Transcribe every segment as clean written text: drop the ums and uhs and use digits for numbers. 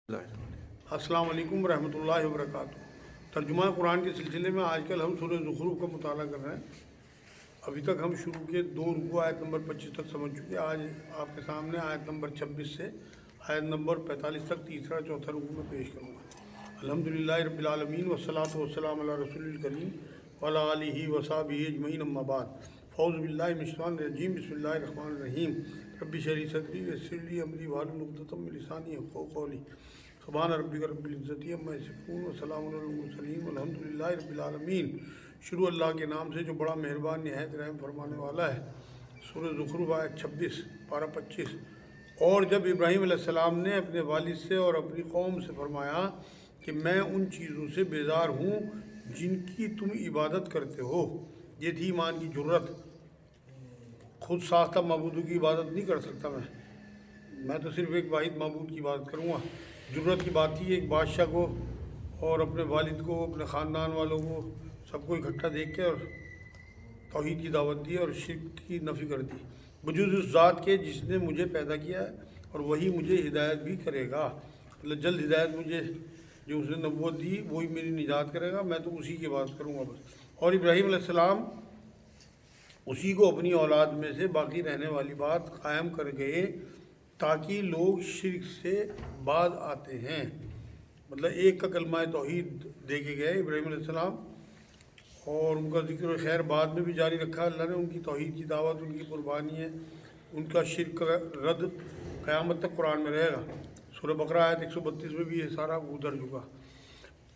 अस्सलाम वालेकुम रहमतुल्लाहि व बरकातुहू। तर्जुमा कुरान के सिलसिले में आजकल हम सूरह ज़ुखरूफ का मुताला कर रहे हैं। अभी तक हम शुरू के 2 रुकू आयत नंबर 25 तक समझ चुके हैं। आज आपके सामने आयत नंबर 26 से आयत नंबर 45 तक तीसरा चौथा रुकू में पेश करूँगा। अल्हम्दुलिल्लाहि रब्बिल आलमीन वस्सलातु वस्सलामु अला रसूलिल करीम व अला आलिहि व सहबिहि अजमईन अम्मा बाद। फ़ौज़ु बिल्लाहि मिनश शैतानिर रजीम बिस्मिल्लाहिर रहमानिर रहीम। रब्बि इश्रह ली सदरी वयस्सिर ली अमरी वहलुल उक़दतम मिन लिसानी यफ़क़हू क़ौली। सुभान रब्बिक रब्बिल इज़्ज़ति अम्मा यसिफ़ून व सलामुन अलल मुरसलीन वल्हम्दुलिल्लाहि रब्बिल आलमीन। शुरू अल्लाह के नाम से जो बड़ा मेहरबान निहायत रहम फरमाने वाला है। सूरह ज़ुखरूफ आयत 26 पारा 25। और जब इब्राहीम अलैहिस्सलाम ने अपने वालिद से और अपनी कौम से फरमाया कि मैं उन चीज़ों से बेजार हूँ जिनकी तुम इबादत करते हो, ये थी ईमान की जुर्रत। खुद साख्ता मबूदों की इबादत नहीं कर सकता मैं तो सिर्फ़ एक वाहिद मबूद की इबादत करूँगा। जुर्रत की बात थी एक बादशाह को और अपने वालिद को, अपने ख़ानदान वालों को, सबको इकट्ठा देख के और तौहीद की दावत दी और शिर्क की नफ़ी कर दी। वजूद उस ज़ात के जिसने मुझे पैदा किया है और वही मुझे हिदायत भी करेगा। मतलब जल्द हिदायत मुझे जो उसने नबूवत दी वही मेरी निजात करेगा, मैं तो उसी की बात करूँगा बस। और इब्राहीम अलैहिस्सलाम उसी को अपनी औलाद में से बाकी रहने वाली बात कायम कर गए ताकि लोग शिर्क से बाज आते हैं। मतलब एक का कलमा तौहीद दे के गए इब्राहीम अलैहिस्सलाम और उनका जिक्र खैर बाद में भी जारी रखा अल्लाह ने। उनकी तौहीद की दावत, उनकी कुर्बानी है, उनका शिर्क का रद्द क़यामत तक कुरान में रहेगा। सूरह बकरा आयत 132 में भी ये सारा गुजर चुका।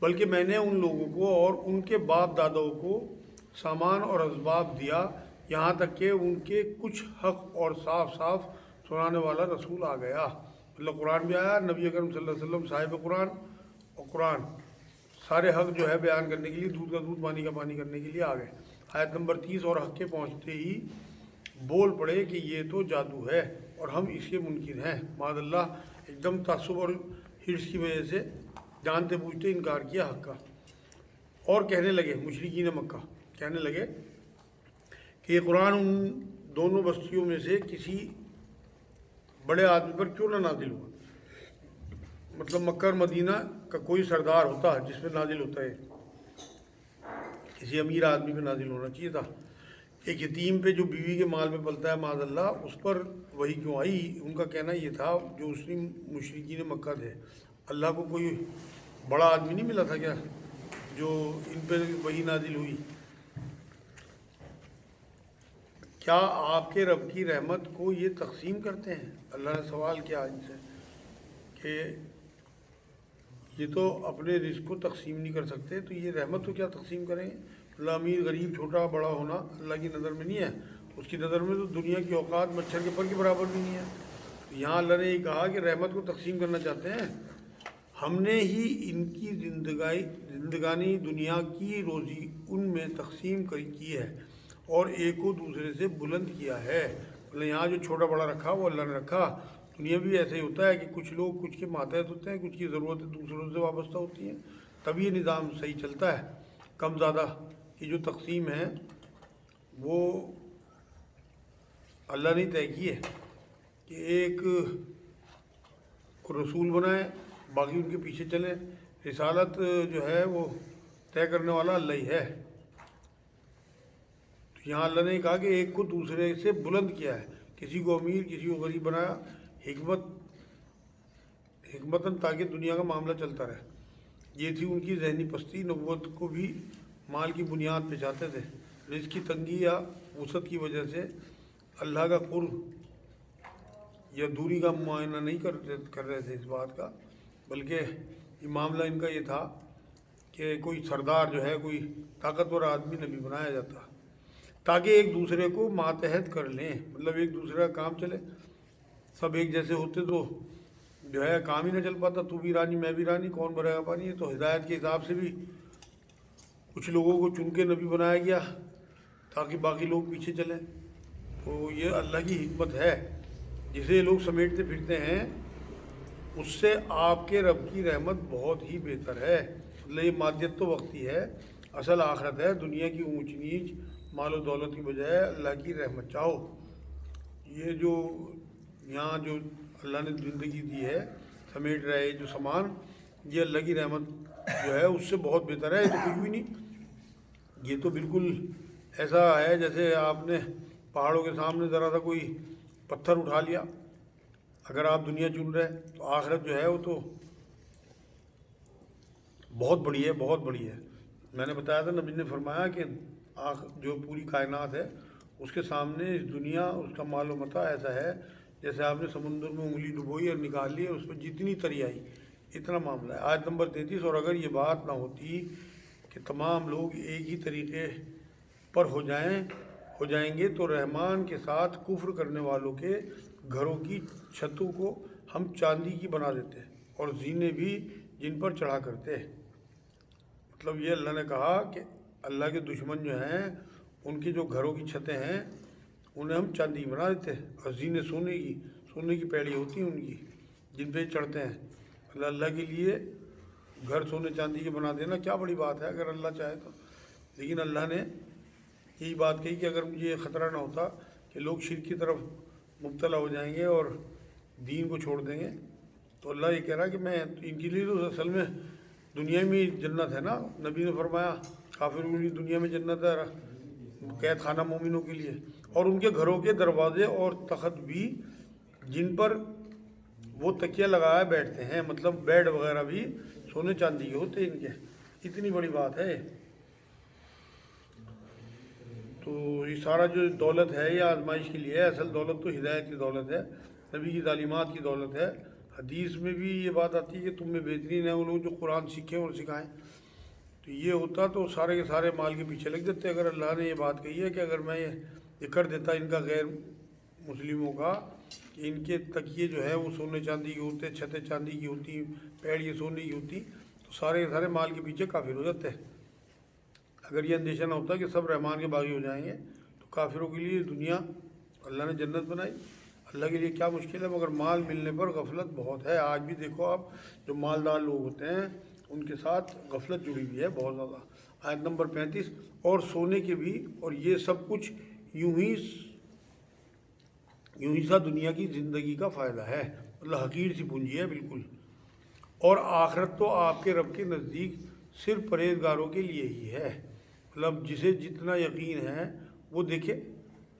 बल्कि मैंने उन लोगों को और उनके बाप दादाओं को सामान और असबाब दिया, यहाँ तक कि उनके कुछ हक़ और साफ साफ सुनाने वाला रसूल आ गया। मतलब कुरान भी आया, नबी अकरम सल्लल्लाहु अलैहि वसल्लम साहिब कुरान और कुरान सारे हक़ जो है बयान करने के लिए, दूध का दूध पानी का पानी करने के लिए आ गए। आयत नंबर 30। और हक़ के पहुँचते ही बोल पड़े कि ये तो जादू है और हम इसके मुनकिर हैं। माज़अल्लाह एकदम तासुब और हिर्स की वजह से जानते बूझते इनकार किया हक़ का। और कहने लगे मुशरिकीन मक्का कहने लगे कि ये कुरान उन दोनों बस्तियों में से किसी बड़े आदमी पर क्यों ना नाजिल हुआ। मतलब मक्का और मदीना का कोई सरदार होता है जिस पर नाजिल होता है, किसी अमीर आदमी पे नाजिल होना चाहिए था। एक यतीम पे जो बीवी के माल पे पलता है माज़अल्लाह, उस पर वही क्यों आई। उनका कहना ये था जो मुस्लिम मुशरिकीन मक्का थे, अल्लाह को कोई बड़ा आदमी नहीं मिला था क्या जो इन पर वही नाजिल हुई। क्या आपके रब की रहमत को ये तकसीम करते हैं। अल्लाह ने सवाल किया इनसे कि ये तो अपने रिज़्क़ को तकसीम नहीं कर सकते, तो ये रहमत को क्या तकसीम करेंगे। अल्लाह अमीर गरीब छोटा बड़ा होना अल्लाह की नज़र में नहीं है। उसकी नज़र में तो दुनिया की औकात मच्छर के पर के बराबर भी नहीं है। तो यहाँ अल्लाह ने ये कहा कि रहमत को तकसीम करना चाहते हैं। हमने ही इनकी जिंदगानी दुनिया की रोज़ी उनमें तकसीम की है और एक को दूसरे से बुलंद किया है। मतलब यहाँ जो छोटा बड़ा रखा वो अल्लाह ने रखा। दुनिया भी ऐसे ही होता है कि कुछ लोग कुछ के मातहत होते हैं, कुछ की ज़रूरतें दूसरों से वाबस्ता होती हैं, तभी ये निज़ाम सही चलता है। कम ज़्यादा की जो तकसीम है वो अल्लाह ने तय की है कि एक को रसूल बनाए, बाकी उनके पीछे चलें। रिसालत जो है वो तय करने वाला अल्लाह ही है। तो यहाँ अल्लाह ने कहा कि एक को दूसरे से बुलंद किया है, किसी को अमीर किसी को गरीब बनाया, हिकमतन ताकि दुनिया का मामला चलता रहे। ये थी उनकी जहनी पस्ती। नबूवत को भी माल की बुनियाद पे चाहते थे। रिज़्क़ की तंगी या वसअत की वजह से अल्लाह का कुर्ब या दूरी का मुआयना नहीं कर रहे थे इस बात का, बल्कि ये मामला इनका ये था कि कोई सरदार जो है, कोई ताकतवर आदमी नबी बनाया जाता ताकि एक दूसरे को मातहत कर लें। मतलब एक दूसरे का काम चले। सब एक जैसे होते तो जो है काम ही ना चल पाता। तू भी रानी मैं भी रानी, कौन भरेगा पानी। तो हिदायत के हिसाब से भी कुछ लोगों को चुन के नबी बनाया गया ताकि बाकी लोग पीछे चलें। तो ये अल्लाह की हिकमत है। जिसे लोग समेटते फिरते हैं उससे आपके रब की रहमत बहुत ही बेहतर है। मतलब ये मादियत तो वक्ती है, असल आखरत है। दुनिया की ऊंच नीच मालो दौलत की बजाय अल्लाह की रहमत चाहो। ये जो यहाँ जो अल्लाह ने ज़िंदगी दी है समेट रहा है जो सामान, ये अल्लाह की रहमत जो है उससे बहुत बेहतर है। ये तो कुछ भी नहीं, ये तो बिल्कुल ऐसा है जैसे आपने पहाड़ों के सामने ज़रा सा कोई पत्थर उठा लिया। अगर आप दुनिया चुन रहे हैं तो आखिरत जो है वो तो बहुत बड़ी है, बहुत बड़ी है। मैंने बताया था, नबी ने फरमाया कि जो पूरी कायनात है उसके सामने इस दुनिया उसका मालो मता ऐसा है जैसे आपने समुद्र में उंगली डुबोई और निकाल ली और उस पर जितनी तरी आई, इतना मामला है। आयत नंबर 33। और अगर ये बात ना होती कि तमाम लोग एक ही तरीके पर हो जाएंगे तो रहमान के साथ कुफ्र करने वालों के घरों की छतों को हम चांदी की बना देते और जीने भी जिन पर चढ़ा करते। मतलब ये अल्लाह ने कहा कि अल्लाह के दुश्मन जो हैं उनकी जो घरों की छतें हैं उन्हें हम चांदी की बना देते और जीने सोने की पैड़ी होती हैं उनकी जिन पे चढ़ते हैं। अल्लाह के लिए घर सोने चांदी के बना देना क्या बड़ी बात है अगर अल्लाह चाहे तो। लेकिन अल्लाह ने यही बात कही कि अगर मुझे ख़तरा ना होता कि लोग शिर्क की तरफ मुब्तला हो जाएंगे और दीन को छोड़ देंगे, तो अल्लाह ये कह रहा है कि मैं इनके लिए तो असल में दुनिया में जन्नत है ना। नबी ने फरमाया काफिरों के लिए दुनिया में जन्नत है, कैद खाना मोमिनों के लिए, और उनके घरों के दरवाजे और तख्त भी जिन पर वो तकिया लगाए बैठते हैं, मतलब बेड वगैरह भी सोने चांदी के होते हैं इनके। इतनी बड़ी बात है। तो ये सारा जो दौलत है ये आजमाइश के लिए है। असल दौलत तो हिदायत की दौलत है, नबी की तालीमात की दौलत है। हदीस में भी ये बात आती है कि तुम में बेहतरीन है वो लोग जो कुरान सीखें और सिखाएं। तो ये होता तो सारे के सारे माल के पीछे लग जाते। अगर अल्लाह ने ये बात कही है कि अगर मैं ये कर देता इनका गैर मुस्लिमों का कि इनके तकिए जो है वो सोने चांदी के होते, छतें चांदी की होती, पैड़ियाँ सोने की होती, तो सारे के सारे माल के पीछे काफिर हो जाते। अगर ये अंदेशा ना होता कि सब रहमान के बागी हो जाएंगे तो काफिरों के लिए दुनिया अल्लाह ने जन्नत बनाई। अल्लाह के लिए क्या मुश्किल है, मगर माल मिलने पर गफलत बहुत है। आज भी देखो आप जो मालदार लोग होते हैं उनके साथ गफलत जुड़ी हुई है बहुत ज़्यादा। आयत नंबर 35। और सोने के भी, और ये सब कुछ यूं ही सा दुनिया की ज़िंदगी का फ़ायदा है, मतलब हकीर सी पूंजी है बिल्कुल। और आखिरत तो आपके रब के नज़दीक सिर्फ परहेजगारों के लिए ही है। मतलब जिसे जितना यकीन है वो देखे।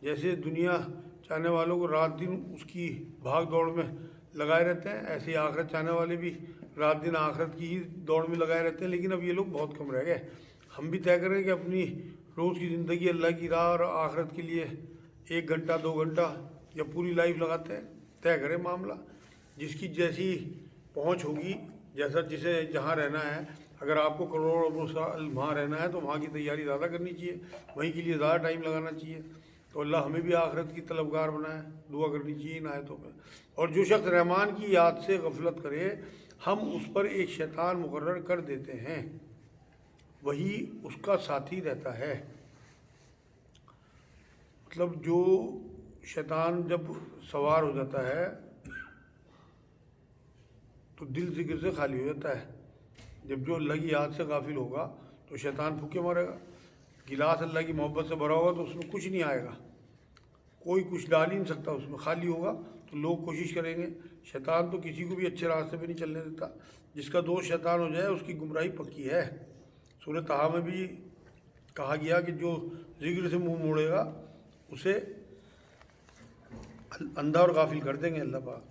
जैसे दुनिया चाहने वालों को रात दिन उसकी भाग दौड़ में लगाए रहते हैं, ऐसे ही आखिरत चाहने वाले भी रात दिन आखिरत की ही दौड़ में लगाए रहते हैं। लेकिन अब ये लोग बहुत कम रह गए। हम भी तय करें कि अपनी रोज़ की ज़िंदगी अल्लाह की राह और आखिरत के लिए 1 घंटा 2 घंटा या पूरी लाइफ लगाते हैं। तय करें मामला, जिसकी जैसी पहुँच होगी, जैसा जिसे जहाँ रहना है। अगर आपको करोड़ों साल वहाँ रहना है तो वहाँ की तैयारी ज़्यादा करनी चाहिए, वहीं के लिए ज़्यादा टाइम लगाना चाहिए। तो अल्लाह हमें भी आखिरत की तलबगार बनाए, दुआ करनी चाहिए इन आयतों में। और जो शख्स रहमान की याद से गफलत करे हम उस पर एक शैतान मुकर्रर कर देते हैं, वही उसका साथी रहता है। मतलब जो शैतान जब सवार हो जाता है तो दिल जिक्र से खाली हो जाता है। जब जो अल्लाह की याद से गाफिल होगा तो शैतान फूके मारेगा। गिलास अल्लाह की मोहब्बत से भरा होगा तो उसमें कुछ नहीं आएगा, कोई कुछ डाल ही नहीं सकता उसमें, खाली होगा। तो लोग कोशिश करेंगे, शैतान तो किसी को भी अच्छे रास्ते पे नहीं चलने देता। जिसका दोस्त शैतान हो जाए उसकी गुमराही पक्की है। सूरह तहा में भी कहा गया कि जो जिक्र से मुंह मोड़ेगा उसे अंधा और गाफिल कर देंगे अल्लाह पाक।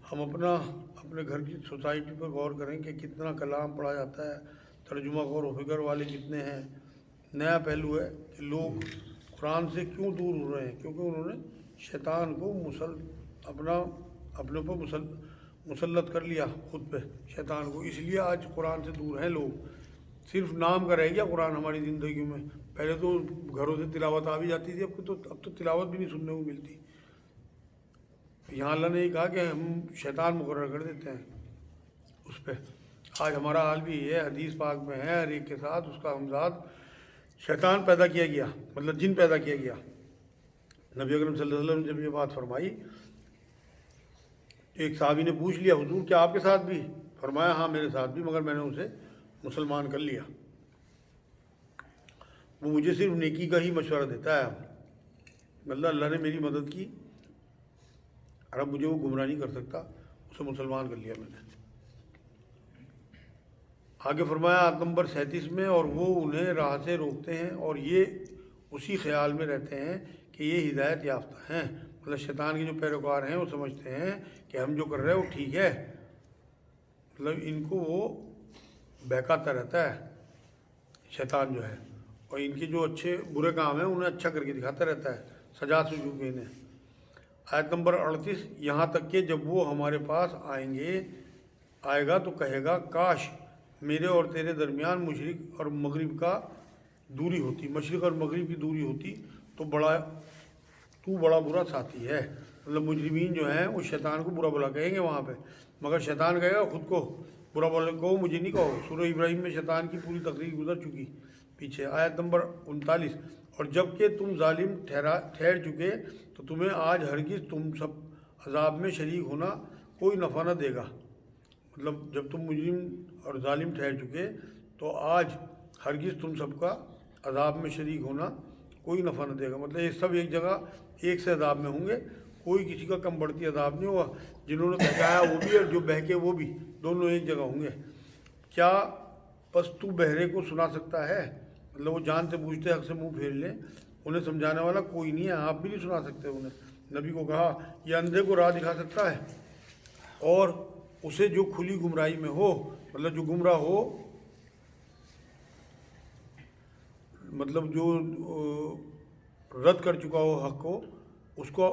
हम अपने घर की सोसाइटी पर गौर करें कि कितना कलाम पढ़ा जाता है, तर्जुमा गौर व फिक्र वाले कितने हैं। नया पहलू है कि लोग कुरान से क्यों दूर हो रहे हैं, क्योंकि उन्होंने शैतान को अपने ऊपर मुसल्लत कर लिया खुद पे शैतान को। इसलिए आज कुरान से दूर हैं लोग। सिर्फ नाम का रह गया कुरान हमारी ज़िंदगी में। पहले तो घरों से तिलावत आ भी जाती थी, अब तो तिलावत भी नहीं सुनने को मिलती। यहाँ अल्लाह ने कहा कि हम शैतान मुकर्रर कर देते हैं उस पर। आज हमारा हाल भी ये हदीस पाक में है, हर एक के साथ उसका हमजाद शैतान पैदा किया गया, मतलब जिन पैदा किया गया। नबी अकरम सल्लल्लाहु अलैहि वसल्लम ने जब ये बात फरमाई, एक साहबी ने पूछ लिया, हुजूर क्या आपके साथ भी? फरमाया हाँ मेरे साथ भी, मगर मैंने उसे मुसलमान कर लिया। वो मुझे सिर्फ नेकी का ही मशवरा देता है, मतलब अल्लाह ने मेरी मदद की और अब मुझे वो गुमराह नहीं कर सकता। اسے مسلمان کر لیا میں نے۔ آگے فرمایا آیت نمبر 37 میں، اور وہ انہیں راہ سے روکتے ہیں اور یہ اسی خیال میں رہتے ہیں کہ یہ ہدایت یافتہ ہیں، مطلب شیطان کے جو پیروکار ہیں وہ سمجھتے ہیں کہ ہم جو کر رہے ہیں وہ ٹھیک ہے، مطلب ان کو وہ بہکاتا رہتا ہے شیطان جو ہے، اور ان کے جو اچھے برے کام ہیں انہیں اچھا کر کے دکھاتا رہتا ہے، سجا سجو کے انہیں۔ آیت نمبر 38، یہاں تک کہ جب وہ ہمارے پاس آئے گا تو کہے گا کاش میرے اور تیرے درمیان مشرق اور مغرب کا دوری ہوتی، مشرق اور مغرب کی دوری ہوتی تو بڑا برا ساتھی ہے، مطلب مجرمین جو ہیں وہ شیطان کو برا بلا کہیں گے وہاں پہ، مگر شیطان کہے گا خود کو برا بلا کہو، مجھے نہیں کہو۔ سورہ ابراہیم میں شیطان کی پوری تقریر گزر چکی پیچھے۔ آیت نمبر 39، اور جب کہ تم ظالم ٹھہر چکے تو تمہیں آج ہرگز تم سب عذاب میں شریک ہونا کوئی نفع نہ دے گا، مطلب جب تم مجرم اور ظالم ٹھہر چکے تو آج ہرگز تم سب کا عذاب میں شریک ہونا کوئی نفع نہ دے گا، مطلب یہ سب ایک جگہ ایک سے عذاب میں ہوں گے، کوئی کسی کا کم بڑھتی عذاب نہیں ہوگا، جنہوں نے بہکایا وہ بھی اور جو بہکے وہ بھی، دونوں ایک جگہ ہوں گے۔ کیا پس تو بہرے کو سنا سکتا ہے، مطلب وہ جانتے بوجھتے حق سے منہ پھیر لیں، انہیں سمجھانے والا کوئی نہیں ہے، آپ بھی نہیں سنا سکتے انہیں۔ نبی کو کہا یہ اندھے کو راہ دکھا سکتا ہے، اور اسے جو کھلی گمراہی میں ہو، مطلب جو گمراہ ہو، مطلب جو رد کر چکا ہو حق کو، اس کو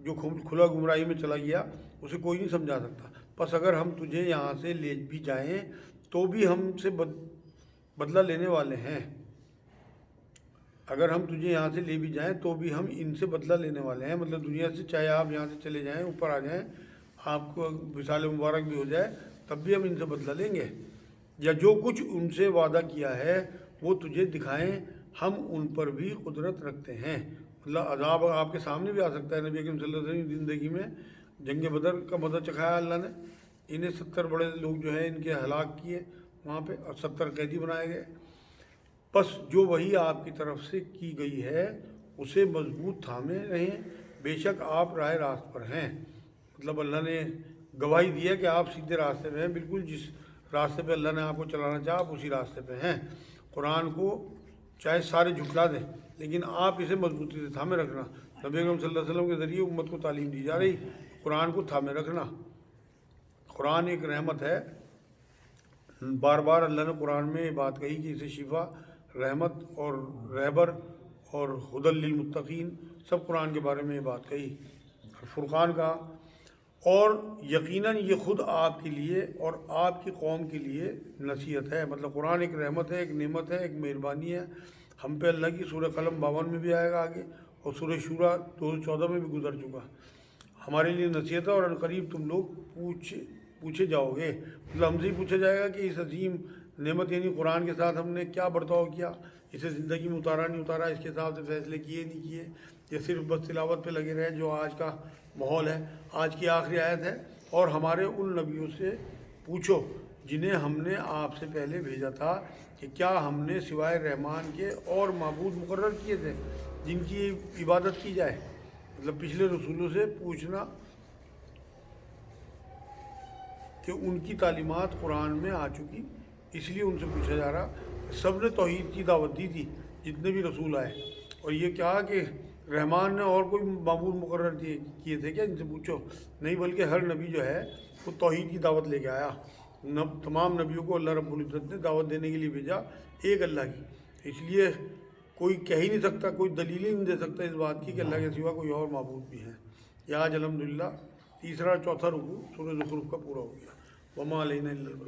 جو کھلا گمراہی میں چلا گیا اسے کوئی نہیں سمجھا سکتا۔ پس اگر ہم تجھے یہاں سے لے بھی جائیں تو بھی ہم سے بدلہ لینے والے ہیں، اگر ہم تجھے یہاں سے لے بھی جائیں تو بھی ہم ان سے بدلہ لینے والے ہیں، مطلب دنیا سے چاہے آپ یہاں سے چلے جائیں، اوپر آ جائیں، آپ کو وصال مبارک بھی ہو جائے، تب بھی ہم ان سے بدلہ لیں گے، یا جو کچھ ان سے وعدہ کیا ہے وہ تجھے دکھائیں، ہم ان پر بھی قدرت رکھتے ہیں، مطلب عذاب آپ کے سامنے بھی آ سکتا ہے۔ نبی اکرم صلی اللہ علیہ وسلم کی زندگی میں جنگ بدر کا مزہ چکھایا اللہ نے، انہیں 70 بڑے لوگ جو ہیں ان کے ہلاک کیے وہاں پہ، اور 70 قیدی بنائے گئے۔ پس جو وہی آپ کی طرف سے کی گئی ہے اسے مضبوط تھامے رہیں، بے شک آپ راہ راست پر ہیں، مطلب اللہ نے گواہی دی ہے کہ آپ سیدھے راستے پہ ہیں، بالکل جس راستے پہ اللہ نے آپ کو چلانا چاہا آپ اسی راستے پہ ہیں۔ قرآن کو چاہے سارے جھٹلا دیں لیکن آپ اسے مضبوطی سے تھامے رکھنا، نبی اکرم صلی اللہ علیہ وسلم کے ذریعے امت کو تعلیم دی جا رہی، قرآن کو تھامے رکھنا۔ قرآن ایک رحمت ہے، بار بار اللہ نے قرآن میں یہ بات کہی کہ اسے شفا، رحمت اور رہبر اور ہدی للمتقین، سب قرآن کے بارے میں یہ بات کہی، فرقان کا، اور یقیناً یہ خود آپ کے لیے اور آپ کی قوم کے لیے نصیحت ہے، مطلب قرآن ایک رحمت ہے، ایک نعمت ہے، ایک مہربانی ہے ہم پہ اللہ کی۔ سورہ قلم 52 میں بھی آئے گا آگے، اور سورہ شورى 214 میں بھی گزر چکا، ہمارے لیے نصیحت ہے، اور عنقریب تم لوگ پوچھے جاؤ گے، مطلب ہم سے ہی پوچھا جائے گا کہ اس عظیم نعمت یعنی قرآن کے ساتھ ہم نے کیا برتاؤ کیا، اسے زندگی میں اتارا نہیں اتارا، اس کے حساب سے فیصلے کیے نہیں کیے، یا صرف بس تلاوت پہ لگے رہے جو آج کا ماحول ہے۔ آج کی آخری آیت ہے، اور ہمارے ان نبیوں سے پوچھو جنہیں ہم نے آپ سے پہلے بھیجا تھا کہ کیا ہم نے سوائے رحمان کے اور معبود مقرر کیے تھے جن کی عبادت کی جائے، مطلب پچھلے رسولوں سے پوچھنا کہ ان کی تعلیمات قرآن میں آ چکی، اس لیے ان سے پوچھا جا رہا، سب نے توحید کی دعوت دی تھی جتنے بھی رسول آئے، اور یہ کہا کہ رحمان نے اور کوئی معبود مقرر کیے تھے کیا، ان سے پوچھو، نہیں بلکہ ہر نبی جو ہے وہ توحید کی دعوت لے کے آیا، تمام نبیوں کو اللہ رب العزت نے دعوت دینے کے لیے بھیجا ایک اللہ کی، اس لیے کوئی کہہ ہی نہیں سکتا، کوئی دلیل ہی نہیں دے سکتا اس بات کی کہ اللہ کے سوا کوئی اور معبود بھی ہے۔ یہ آج الحمدللہ تیسرا چوتھا رکوع سورہ زخرف کا پورا ہو گیا۔ وما علینا الا البلاغ۔